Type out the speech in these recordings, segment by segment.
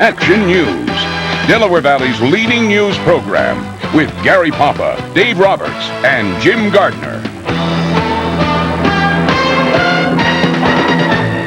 Action News, Delaware Valley's leading news program with Gary Papa, Dave Roberts, and Jim Gardner.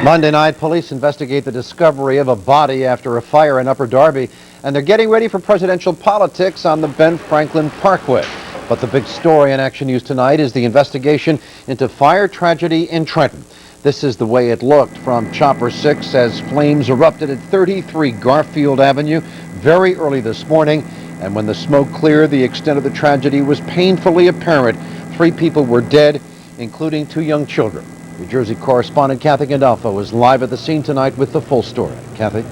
Monday night, police investigate the discovery of a body after a fire in Upper Darby, and they're getting ready for presidential politics on the Ben Franklin Parkway. But the big story in Action News tonight is the investigation into fire tragedy in Trenton. This is the way it looked from Chopper 6 as flames erupted at 33 Garfield Avenue very early this morning. And when the smoke cleared, the extent of the tragedy was painfully apparent. 3 people were dead, including 2 young children. New Jersey correspondent Kathy Gandolfo is live at the scene tonight with the full story. Kathy?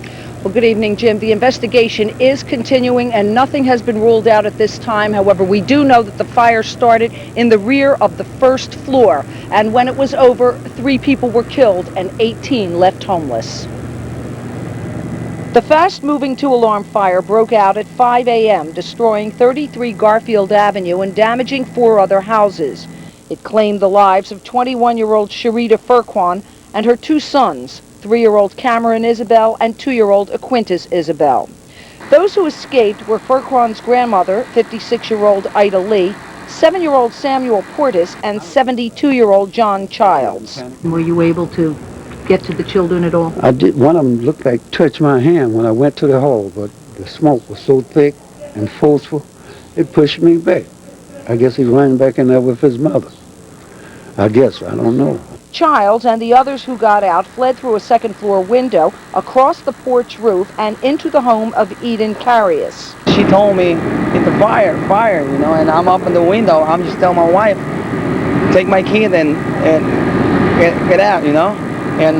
Well, good evening, Jim. The investigation is continuing and nothing has been ruled out at this time. However, we do know that the fire started in the rear of the first floor. And when it was over, 3 people were killed and 18 left homeless. The fast-moving 2-alarm fire broke out at 5 a.m., destroying 33 Garfield Avenue and damaging 4 other houses. It claimed the lives of 21-year-old Sharita Furquan and her 2 sons, 3-year-old Cameron Isabel and 2-year-old Aquintus Isabel. Those who escaped were Furquan's grandmother, 56-year-old Ida Lee, 7-year-old Samuel Portis, and 72-year-old John Childs. Were you able to get to the children at all? I did. One of them looked like touched my hand when I went to the hall, but the smoke was so thick and forceful, it pushed me back. I guess he ran back in there with his mother. I guess, I don't know. Childs and the others who got out fled through a second-floor window, across the porch roof, and into the home of Eden Carius. She told me, it's a fire, you know, and I'm up in the window. I'm just telling my wife, take my kid and get out, you know, and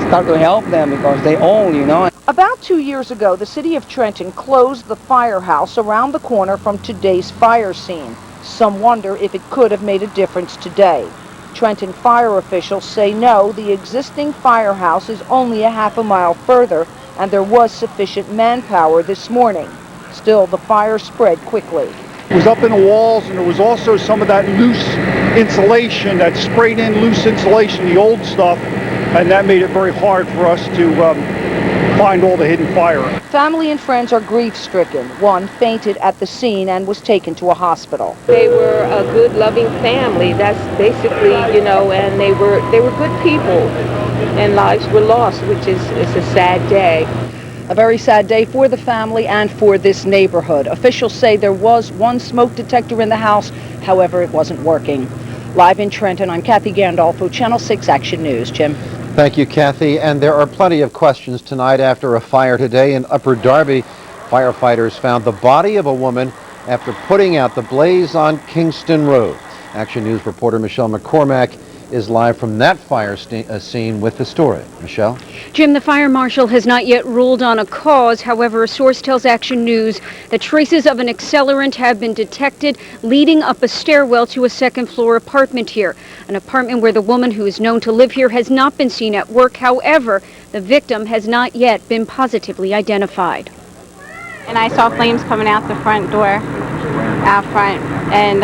start to help them because they own, you know. About 2 years ago, the city of Trenton closed the firehouse around the corner from today's fire scene. Some wonder if it could have made a difference today. Trenton fire officials say no, the existing firehouse is only a half a mile further, and there was sufficient manpower this morning. Still, the fire spread quickly. It was up in the walls, and there was also some of that loose insulation, that sprayed in loose insulation, the old stuff, and that made it very hard for us to find all the hidden fire. Family and friends are grief-stricken. One fainted at the scene and was taken to a hospital. They were a good, loving family. That's basically, you know, and they were good people, and lives were lost, which is a sad day. A very sad day for the family and for this neighborhood. Officials say there was one smoke detector in the house, however, it wasn't working. Live in Trenton, I'm Kathy Gandolfo, Channel 6 Action News. Jim. Thank you, Kathy. And there are plenty of questions tonight after a fire today in Upper Darby. Firefighters found the body of a woman after putting out the blaze on Kingston Road. Action News reporter Michelle McCormack is live from that fire scene with the story. Michelle? Jim, the fire marshal has not yet ruled on a cause. However, a source tells Action News that traces of an accelerant have been detected leading up a stairwell to a second-floor apartment here. An apartment where the woman who is known to live here has not been seen at work. However, the victim has not yet been positively identified. And I saw flames coming out the front door, out front, and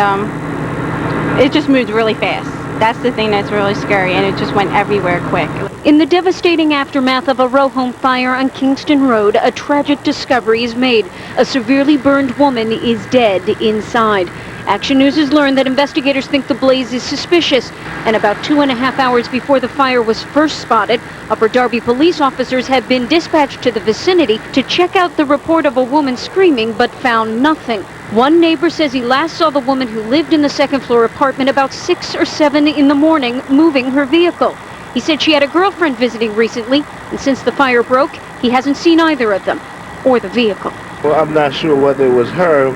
it just moved really fast. That's the thing that's really scary, and it just went everywhere quick. In the devastating aftermath of a row home fire on Kingston Road, a tragic discovery is made. A severely burned woman is dead inside. Action News has learned that investigators think the blaze is suspicious, and about 2.5 hours before the fire was first spotted, Upper Darby police officers have been dispatched to the vicinity to check out the report of a woman screaming, but found nothing. One neighbor says he last saw the woman who lived in the second-floor apartment about 6 or 7 in the morning moving her vehicle. He said she had a girlfriend visiting recently, and since the fire broke, he hasn't seen either of them or the vehicle. Well, I'm not sure whether it was her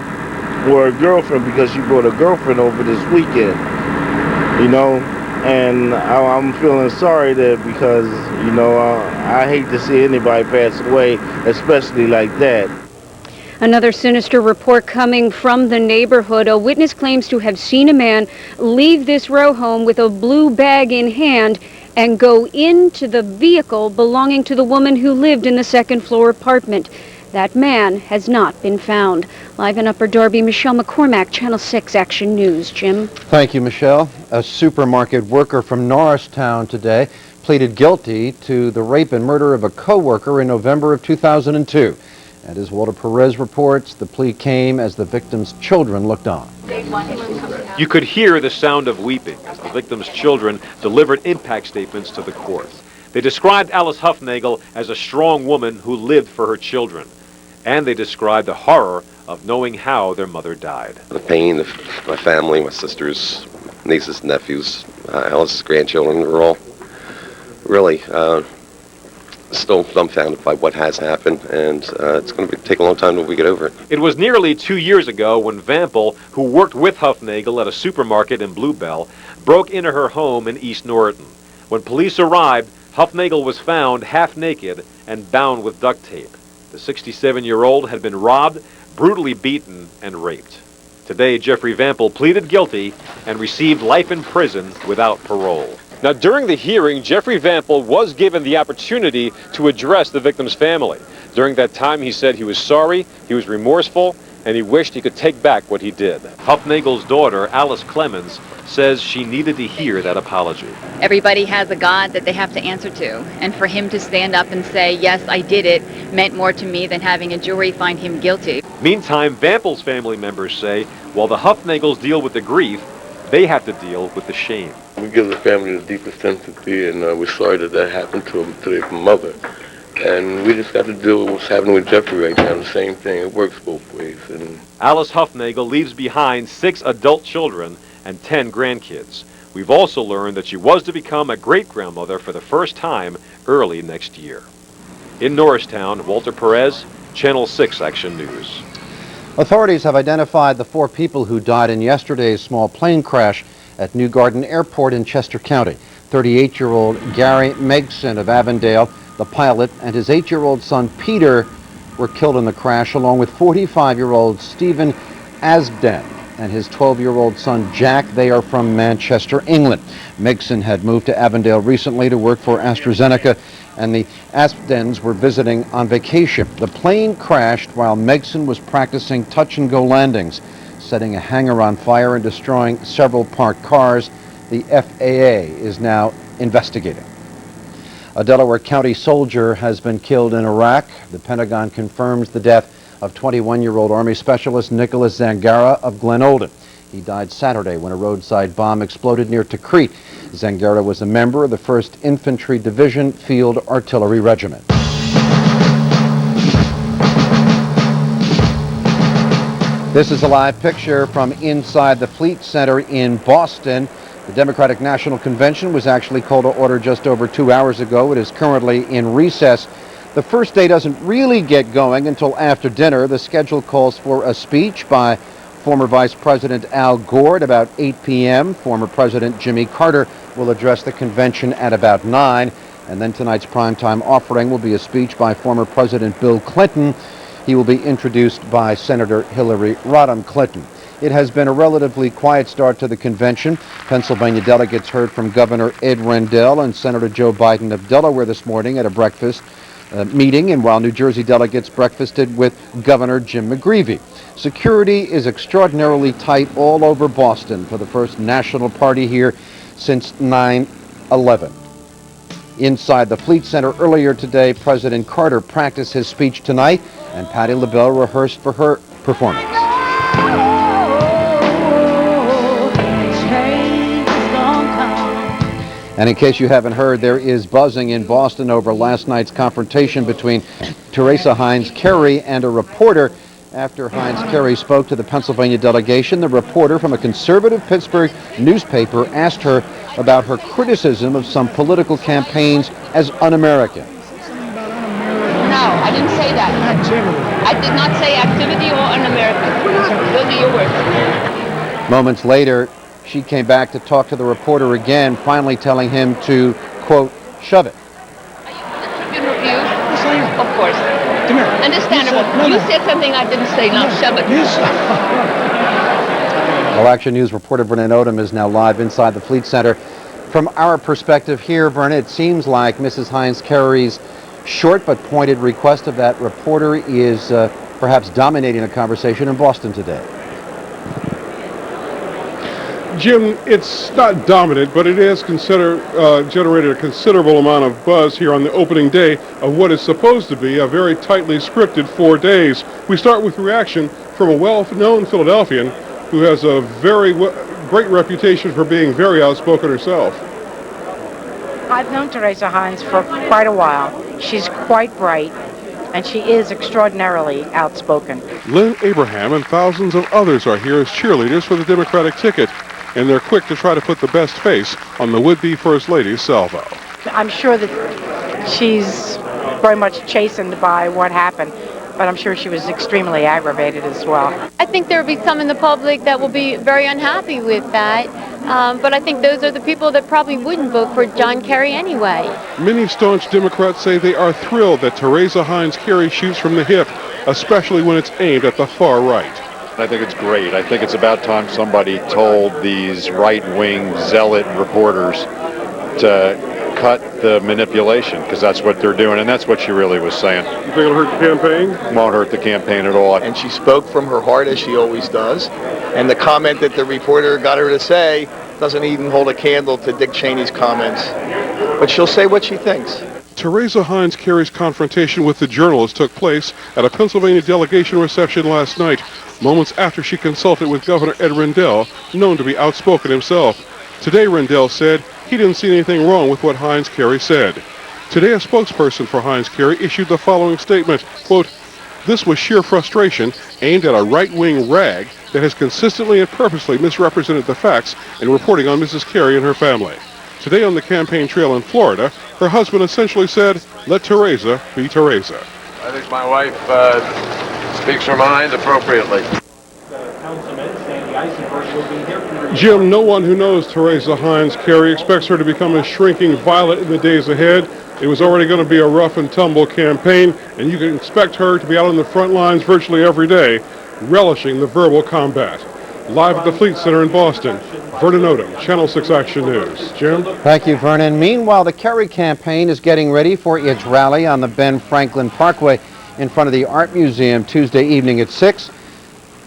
or a girlfriend because she brought a girlfriend over this weekend, you know, and I'm feeling sorry that because, you know, I hate to see anybody pass away, especially like that. Another sinister report coming from the neighborhood. A witness claims to have seen a man leave this row home with a blue bag in hand and go into the vehicle belonging to the woman who lived in the second-floor apartment. That man has not been found. Live in Upper Darby, Michelle McCormack, Channel 6 Action News. Jim? Thank you, Michelle. A supermarket worker from Norristown today pleaded guilty to the rape and murder of a co-worker in November of 2002. And as Walter Perez reports, the plea came as the victim's children looked on. You could hear the sound of weeping as the victim's children delivered impact statements to the court. They described Alice Huffnagel as a strong woman who lived for her children. And they described the horror of knowing how their mother died. The pain of my family, my sisters, nieces, nephews, Alice's grandchildren were all really still dumbfounded by what has happened, and it's going to take a long time till we get over it. It was nearly 2 years ago when Vampel, who worked with Huffnagel at a supermarket in Bluebell, broke into her home in East Norriton. When police arrived, Huffnagel was found half naked and bound with duct tape. The 67-year-old had been robbed, brutally beaten, and raped. Today, Jeffrey Vampel pleaded guilty and received life in prison without parole. Now, during the hearing, Jeffrey Vampel was given the opportunity to address the victim's family. During that time, he said he was sorry, he was remorseful, and he wished he could take back what he did. Huffnagel's daughter, Alice Clemens, says she needed to hear that apology. Everybody has a God that they have to answer to, and for him to stand up and say, yes, I did it, meant more to me than having a jury find him guilty. Meantime, Vampel's family members say, while the Huffnagels deal with the grief, they have to deal with the shame. We give the family the deepest sympathy, and we're sorry that happened to their mother. And we just got to deal with what's happening with Jeffrey right now, the same thing. It works both ways. And Alice Huffnagel leaves behind 6 adult children and 10 grandkids. We've also learned that she was to become a great-grandmother for the first time early next year. In Norristown, Walter Perez, Channel 6 Action News. Authorities have identified the 4 people who died in yesterday's small plane crash at New Garden Airport in Chester County. 38-year-old Gary Megson of Avondale, the pilot, and his 8-year-old son Peter were killed in the crash, along with 45-year-old Stephen Asbden and his 12-year-old son Jack. They are from Manchester, England. Megson had moved to Avondale recently to work for AstraZeneca, and the Asbdens were visiting on vacation. The plane crashed while Megson was practicing touch-and-go landings, setting a hangar on fire and destroying several parked cars. The FAA is now investigating. A Delaware County soldier has been killed in Iraq. The Pentagon confirms the death of 21-year-old Army Specialist Nicholas Zangara of Glen Olden. He died Saturday when a roadside bomb exploded near Tikrit. Zangara was a member of the 1st Infantry Division Field Artillery Regiment. This is a live picture from inside the Fleet Center in Boston. The Democratic National Convention was actually called to order just over 2 hours ago. It is currently in recess. The first day doesn't really get going until after dinner. The schedule calls for a speech by former Vice President Al Gore at about 8 p.m. Former President Jimmy Carter will address the convention at about 9. And then tonight's primetime offering will be a speech by former President Bill Clinton. He will be introduced by Senator Hillary Rodham Clinton. It has been a relatively quiet start to the convention. Pennsylvania delegates heard from Governor Ed Rendell and Senator Joe Biden of Delaware this morning at a breakfast meeting, and while New Jersey delegates breakfasted with Governor Jim McGreevey. Security is extraordinarily tight all over Boston for the first national party here since 9/11. Inside the Fleet Center earlier today, President Carter practiced his speech tonight, and Patti LaBelle rehearsed for her performance. And in case you haven't heard, there is buzzing in Boston over last night's confrontation between Teresa Hines Carey and a reporter. After Hines Carey spoke to the Pennsylvania delegation, the reporter from a conservative Pittsburgh newspaper asked her about her criticism of some political campaigns as un-American. No, I didn't say that. Activity. I did not say activity or un-American. Those are your words. Moments later, she came back to talk to the reporter again, finally telling him to, quote, shove it. Tribune review? Of course. Understandable. You said something I didn't say. Now shove it. Well, Action News reporter Brennan Odom is now live inside the Fleet Center. From our perspective here, Brennan, it seems like Mrs. Hines Carey's short but pointed request of that reporter is perhaps dominating the conversation in Boston today. Jim, it's not dominant, but it has generated a considerable amount of buzz here on the opening day of what is supposed to be a very tightly scripted 4 days. We start with reaction from a well-known Philadelphian who has a very great reputation for being very outspoken herself. I've known Teresa Hines for quite a while. She's quite bright, and she is extraordinarily outspoken. Lynn Abraham and thousands of others are here as cheerleaders for the Democratic ticket, and they're quick to try to put the best face on the would-be First Lady's salvo. I'm sure that she's very much chastened by what happened, but I'm sure she was extremely aggravated as well. I think there will be some in the public that will be very unhappy with that, but I think those are the people that probably wouldn't vote for John Kerry anyway. Many staunch Democrats say they are thrilled that Teresa Hines Kerry shoots from the hip, especially when it's aimed at the far right. I think it's great. I think it's about time somebody told these right-wing zealot reporters to cut the manipulation, because that's what they're doing, and that's what she really was saying. You think it'll hurt the campaign? Won't hurt the campaign at all. And she spoke from her heart, as she always does. And the comment that the reporter got her to say doesn't even hold a candle to Dick Cheney's comments. But she'll say what she thinks. Teresa Hines Kerry's confrontation with the journalist took place at a Pennsylvania delegation reception last night, moments after she consulted with Governor Ed Rendell, known to be outspoken himself. Today, Rendell said he didn't see anything wrong with what Hines Kerry said. Today, a spokesperson for Hines Kerry issued the following statement, quote, "This was sheer frustration aimed at a right-wing rag that has consistently and purposely misrepresented the facts in reporting on Mrs. Kerry and her family." Today on the campaign trail in Florida, her husband essentially said, "Let Teresa be Teresa." I think my wife speaks her mind appropriately. Jim, no one who knows Teresa Hines Kerry expects her to become a shrinking violet in the days ahead. It was already going to be a rough and tumble campaign, and you can expect her to be out on the front lines virtually every day, relishing the verbal combat. Live at the Fleet Center in Boston, Vernon Odom, Channel 6 Action News. Jim? Thank you, Vernon. Meanwhile, the Kerry campaign is getting ready for its rally on the Ben Franklin Parkway in front of the Art Museum Tuesday evening at 6.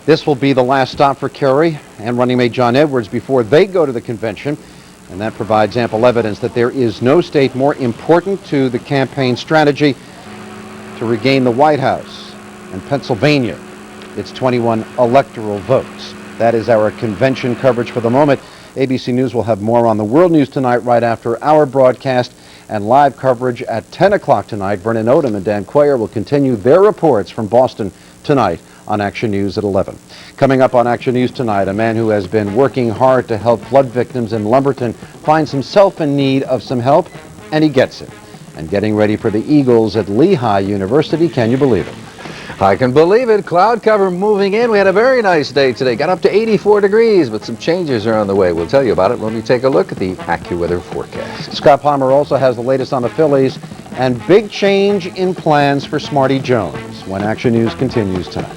This will be the last stop for Kerry and running mate John Edwards before they go to the convention, and that provides ample evidence that there is no state more important to the campaign strategy to regain the White House and Pennsylvania, its 21 electoral votes. That is our convention coverage for the moment. ABC News will have more on the world news tonight right after our broadcast, and live coverage at 10 o'clock tonight. Vernon Odom and Dan Quayer will continue their reports from Boston tonight on Action News at 11. Coming up on Action News tonight, a man who has been working hard to help flood victims in Lumberton finds himself in need of some help, and he gets it. And getting ready for the Eagles at Lehigh University, can you believe it? I can believe it. Cloud cover moving in. We had a very nice day today. Got up to 84 degrees, but some changes are on the way. We'll tell you about it when we take a look at the AccuWeather forecast. Scott Palmer also has the latest on the Phillies and big change in plans for Smarty Jones when Action News continues tonight.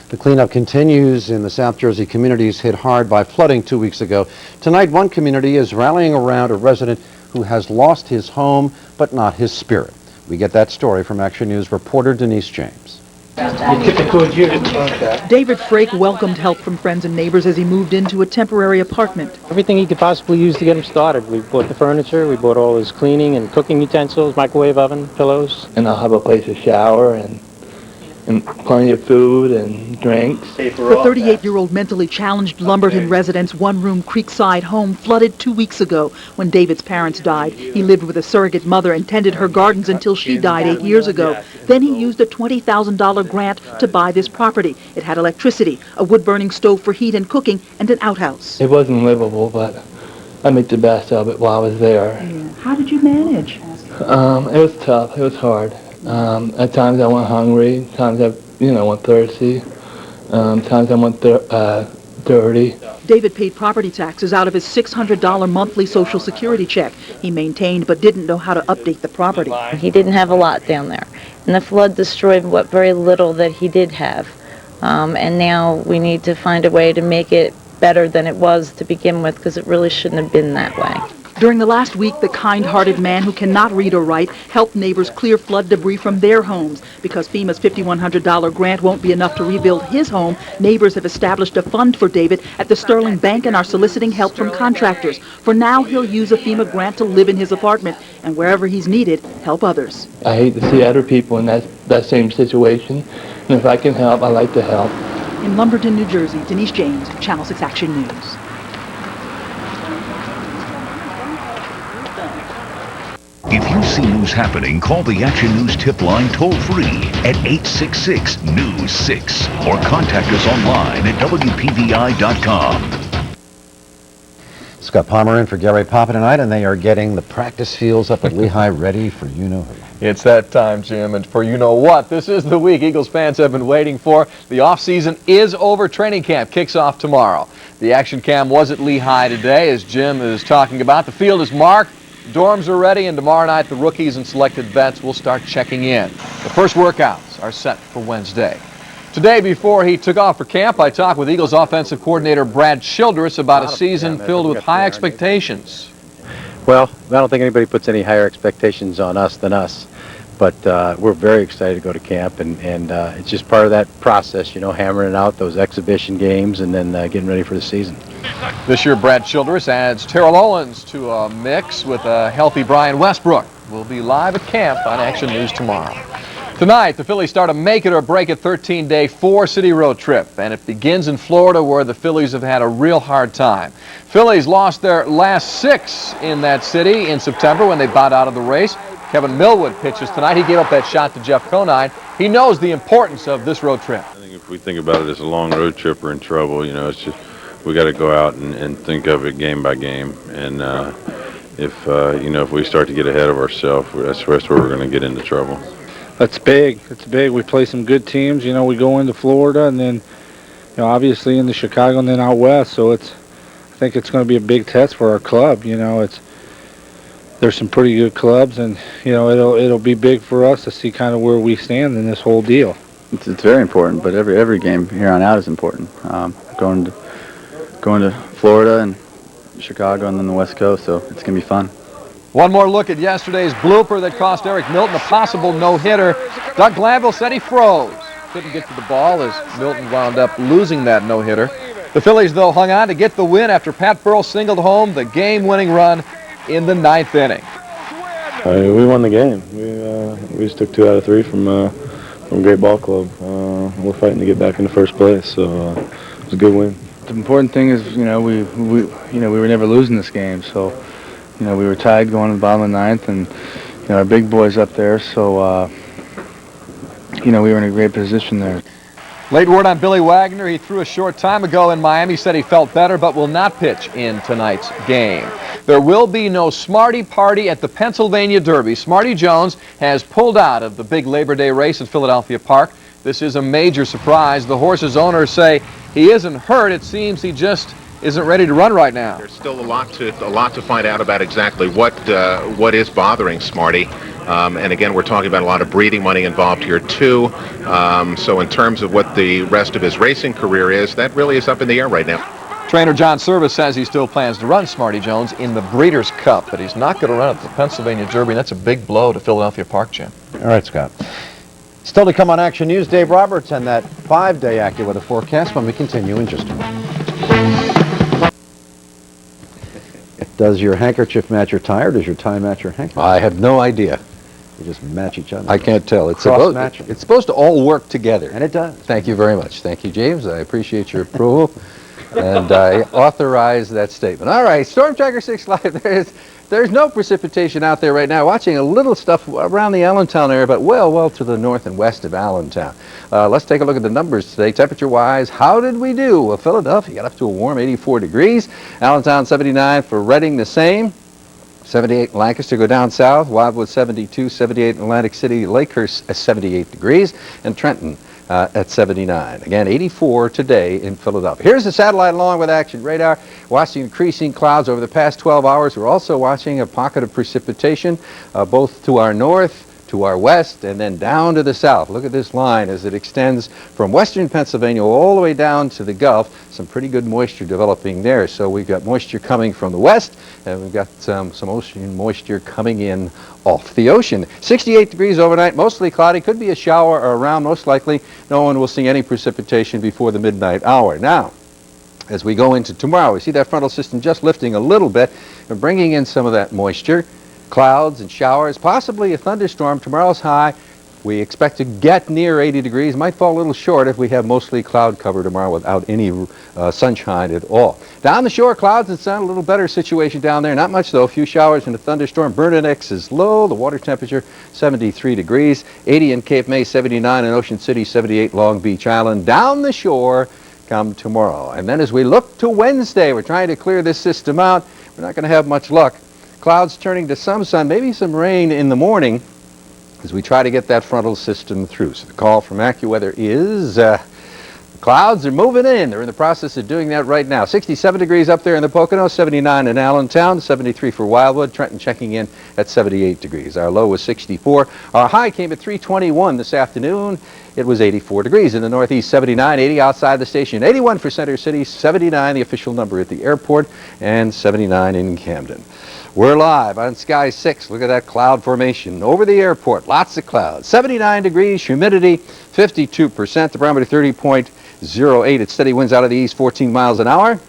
The cleanup continues in the South Jersey communities hit hard by flooding 2 weeks ago. Tonight, one community is rallying around a resident who has lost his home, but not his spirit. We get that story from Action News reporter Denise James. David Frake welcomed help from friends and neighbors as he moved into a temporary apartment. Everything he could possibly use to get him started. We bought the furniture, we bought all his cleaning and cooking utensils, microwave oven, pillows. And I'll have a place to shower and plenty of food and drinks. The 38-year-old mentally challenged Lumberton resident's one-room Creekside home flooded 2 weeks ago when David's parents died. He lived with a surrogate mother and tended her gardens until she died 8 years ago. Then he used a $20,000 grant to buy this property. It had electricity, a wood-burning stove for heat and cooking, and an outhouse. It wasn't livable, but I made the best of it while I was there. How did you manage? It was tough. It was hard. At times I went hungry, times I went thirsty, times I went dirty. David paid property taxes out of his $600 monthly Social Security check. He maintained but didn't know how to update the property. He didn't have a lot down there, and the flood destroyed what very little that he did have. And now we need to find a way to make it better than it was to begin with, because it really shouldn't have been that way. During the last week, the kind-hearted man who cannot read or write helped neighbors clear flood debris from their homes. Because FEMA's $5,100 grant won't be enough to rebuild his home, neighbors have established a fund for David at the Sterling Bank and are soliciting help from contractors. For now, he'll use a FEMA grant to live in his apartment and wherever he's needed, help others. I hate to see other people in that same situation, and if I can help, I like to help. In Lumberton, New Jersey, Denise James, Channel 6 Action News. If you see news happening, call the Action News tip line toll-free at 866-NEWS-6 or contact us online at WPVI.com. Scott Palmer in for Gary Papa tonight, and they are getting the practice fields up at Lehigh ready for you-know-who. It's that time, Jim, and for you-know-what, this is the week Eagles fans have been waiting for. The off-season is over. Training camp kicks off tomorrow. The action cam was at Lehigh today, as Jim is talking about. The field is marked. Dorms are ready, and tomorrow night the rookies and selected vets will start checking in. The first workouts are set for Wednesday. Today, before he took off for camp, I talked with Eagles offensive coordinator Brad Childress about a season filled with high expectations. Well, I don't think anybody puts any higher expectations on us than us, but we're very excited to go to camp, and it's just part of that process, you know, hammering out those exhibition games and then getting ready for the season. This year, Brad Childress adds Terrell Owens to a mix with a healthy Brian Westbrook. We'll be live at camp on Action News tomorrow. Tonight, the Phillies start a make-it-or-break-it 13-day four-city road trip, and it begins in Florida, where the Phillies have had a real hard time. Phillies lost their last 6 in that city in September when they bowed out of the race. Kevin Millwood pitches tonight. He gave up that shot to Jeff Conine. He knows the importance of this road trip. I think if we think about it as a long road trip, we're in trouble. You know, it's just we got to go out and think of it game by game. And if we start to get ahead of ourselves, that's where we're going to get into trouble. That's big. It's big. We play some good teams. You know, we go into Florida and then, obviously into Chicago and then out west. So I think it's going to be a big test for our club. You know, there's some pretty good clubs, and it'll be big for us to see kind of where we stand in this whole deal. It's very important, but every game here on out is important. Going to Florida and Chicago and then the West Coast, so it's going to be fun. One more look at yesterday's blooper that cost Eric Milton a possible no-hitter. Doug Glanville said he froze. Couldn't get to the ball as Milton wound up losing that no-hitter. The Phillies, though, hung on to get the win after Pat Burrell singled home the game-winning run in the 9th inning. We won the game. We just took 2 out of 3 from Great Ball Club. We're fighting to get back into first place, so it was a good win. The important thing is, we were never losing this game, so we were tied going to the bottom of the 9th, and our big boys up there, so we were in a great position there. Late word on Billy Wagner. He threw a short time ago in Miami, said he felt better, but will not pitch in tonight's game. There will be no Smarty Party at the Pennsylvania Derby. Smarty Jones has pulled out of the big Labor Day race at Philadelphia Park. This is a major surprise. The horse's owners say he isn't hurt. It seems he just isn't ready to run right now. There's still a lot to find out about exactly what is bothering Smarty. And again, we're talking about a lot of breeding money involved here too. So in terms of what the rest of his racing career is, that really is up in the air right now. Trainer John Service says he still plans to run Smarty Jones in the Breeders' Cup, but he's not going to run at the Pennsylvania Derby, and that's a big blow to Philadelphia Park, Jim. All right, Scott. Still to come on Action News, Dave Roberts and that 5-day AccuWeather forecast when we continue in just a moment. Does your handkerchief match your tie, or does your tie match your handkerchief? I have no idea. You just match each other. I can't tell. It's supposed to all work together. And it does. Thank you very much. Thank you, James. I appreciate your approval. And I authorize that statement. All right, Storm Tracker 6 Live. There's no precipitation out there right now. Watching a little stuff around the Allentown area, but well to the north and west of Allentown. Let's take a look at the numbers today. Temperature-wise, how did we do? Well, Philadelphia got up to a warm 84 degrees. Allentown 79 for Reading, the same. 78 in Lancaster. Go down south. Wildwood 72, 78 in Atlantic City. Lakehurst 78 degrees. And Trenton at 79. Again, 84 today in Philadelphia. Here's the satellite along with Action Radar. Watching increasing clouds over the past 12 hours. We're also watching a pocket of precipitation both to our north, to our west and then down to the south. Look at this line as it extends from western Pennsylvania all the way down to the Gulf. Some pretty good moisture developing there. So we've got moisture coming from the west, and we've got some ocean moisture coming in off the ocean. 68 degrees overnight, mostly cloudy. Could be a shower around, most likely. No one will see any precipitation before the midnight hour. Now, as we go into tomorrow, we see that frontal system just lifting a little bit and bringing in some of that moisture. Clouds and showers, possibly a thunderstorm. Tomorrow's high. We expect to get near 80 degrees. Might fall a little short if we have mostly cloud cover tomorrow without any sunshine at all. Down the shore, clouds and sun, a little better situation down there. Not much though, a few showers and a thunderstorm. Burn index is low. The water temperature 73 degrees. 80 in Cape May, 79 in Ocean City, 78 Long Beach Island. Down the shore come tomorrow. And then as we look to Wednesday, we're trying to clear this system out. We're not going to have much luck. Clouds turning to some sun, maybe some rain in the morning as we try to get that frontal system through. So the call from AccuWeather is the clouds are moving in. They're in the process of doing that right now. 67 degrees up there in the Poconos, 79 in Allentown, 73 for Wildwood. Trenton checking in at 78 degrees. Our low was 64. Our high came at 3:21 this afternoon. It was 84 degrees in the Northeast, 79, 80 outside the station, 81 for Center City, 79 the official number at the airport, and 79 in Camden. We're live on Sky 6. Look at that cloud formation over the airport. Lots of clouds. 79 degrees, humidity 52%, the barometer 30.08. It's steady winds out of the east, 14 miles an hour.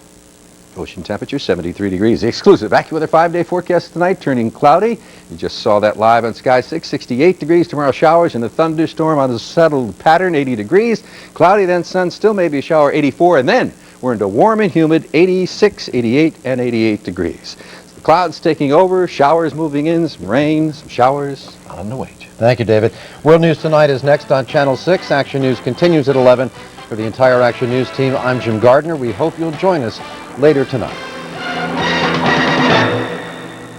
Ocean temperature 73 degrees. The exclusive AccuWeather 5-day forecast tonight turning cloudy. You just saw that live on Sky 6. 68 degrees tomorrow, showers and a thunderstorm on a settled pattern, 80 degrees. Cloudy, then sun, still maybe a shower, 84. And then we're into warm and humid, 86, 88, and 88 degrees. The clouds taking over, showers moving in, some rain, some showers on the way. Thank you, David. World News Tonight is next on Channel 6. Action News continues at 11. For the entire Action News team, I'm Jim Gardner. We hope you'll join us later tonight.